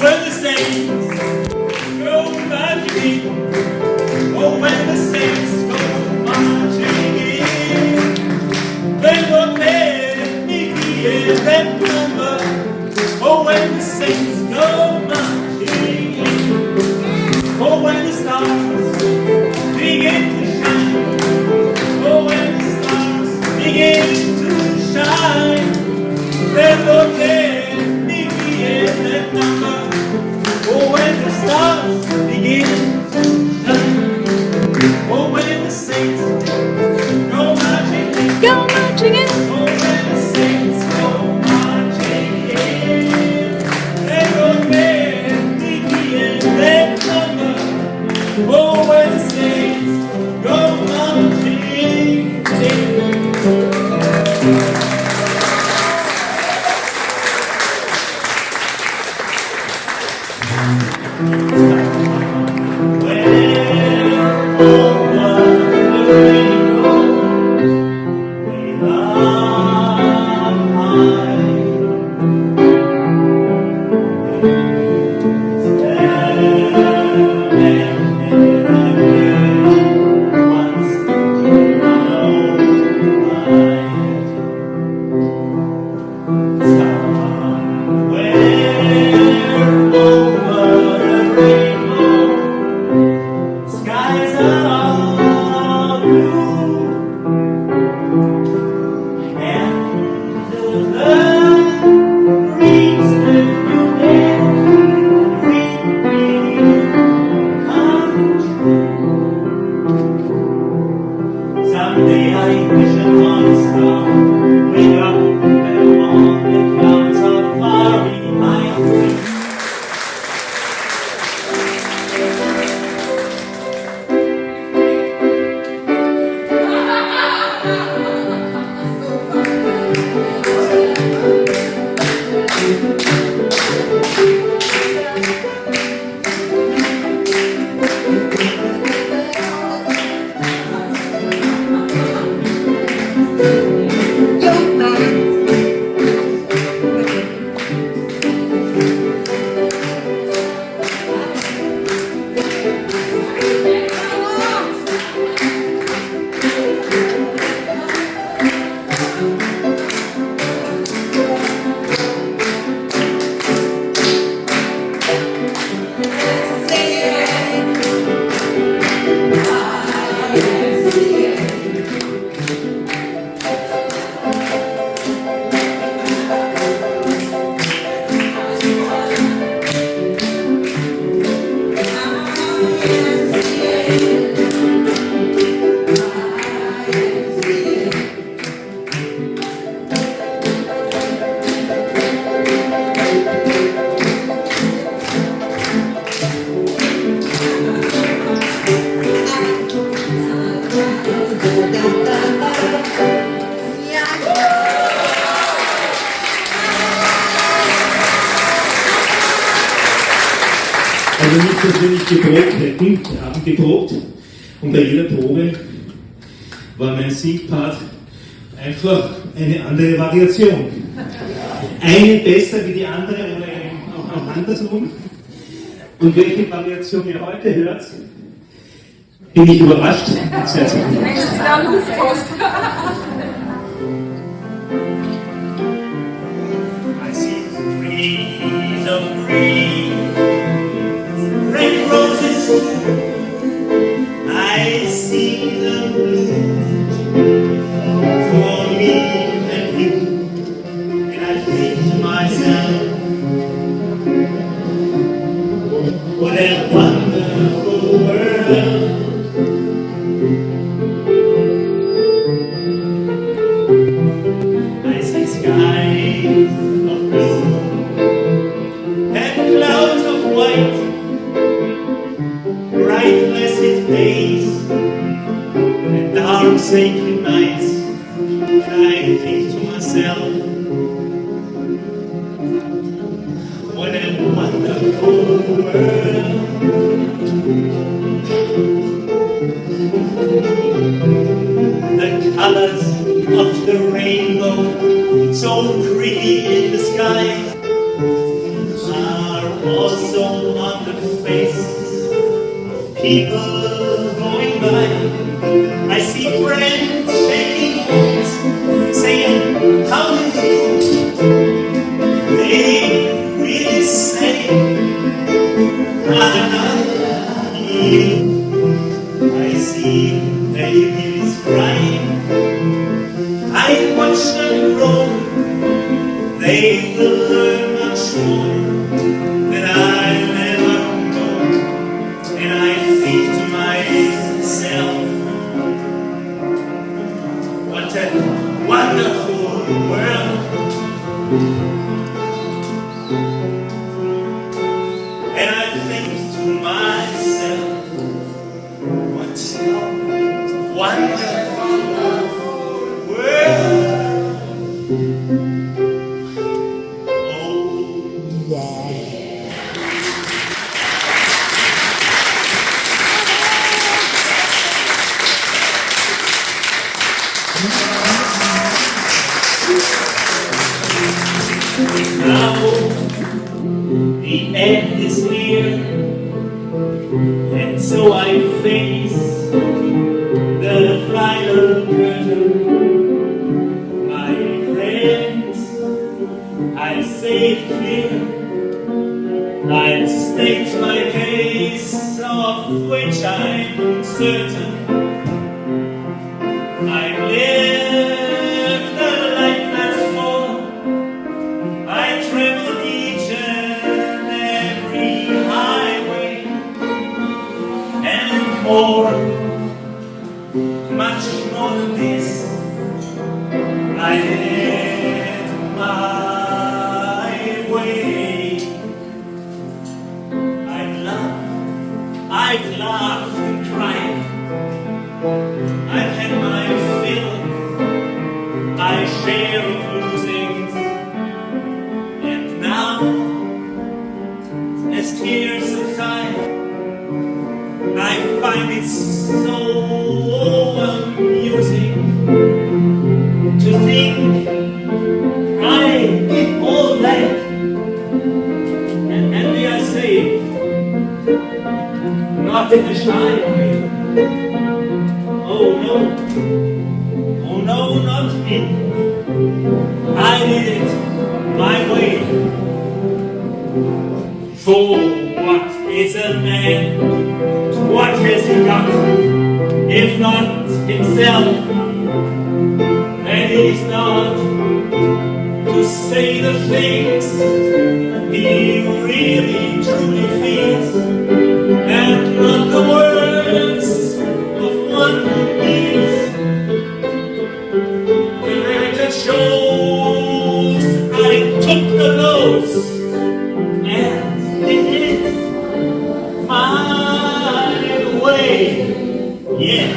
Oh, when the saints go marching in. Oh, when the saints go marching in. When the men begin that number. Oh, when the saints go marching in. Oh, when the stars begin to shine. Oh, when the stars begin to shine. Then the men begin that number. Oh, when the stars begin to shine. Oh, when the saints go marching in. Go marching in. Oh, when the saints go marching in. Then the men begin that number. Oh, when the saints go marching in. Also nicht, dass wir nicht geprobt hätten, wir haben geprobt und bei jeder Probe war mein Singpart einfach eine andere Variation. Eine besser wie die andere oder eben auch andersrum. Und welche Variation ihr heute hört, bin ich überrascht. Sehr, sehr gut. Nächstes Jahr Luftpost. I see trees of green, red roses. I see them bloom for me and you. And I think to myself, what a wonderful world. I see skies of blue and clouds of white, bright blessed days and dark sacred nights. And I think to myself, what a wonderful world. The colors of the rainbow, so pretty in the sky, are Also on the faces of people going by, I see friends shaking hands, saying, how do you do? They really say, I love you. I see babies crying, I watch them grow. They will learn much more than I never know. And I think to myself, what a wonderful world. And I think to myself, what a wonderful world. Now the end is near, and so I face the final curtain. My friends, I'll say it clear, I'll state my case, of which I'm certain. I've lived a life that's full. I traveled each and every highway, and more, much more than this, I did it my way. I've laughed and cried, I've had my fill, my share of losings, and now, as tears subside, I find it so amusing to think I did all that, and we are saved. Not in a shy way. Oh no, not me. I did it my way. For what is a man? What has he got, if not himself? And he's not to say the things he really truly feels. And not the words of one who needs. The record shows I took the blows and did it my way. Yeah.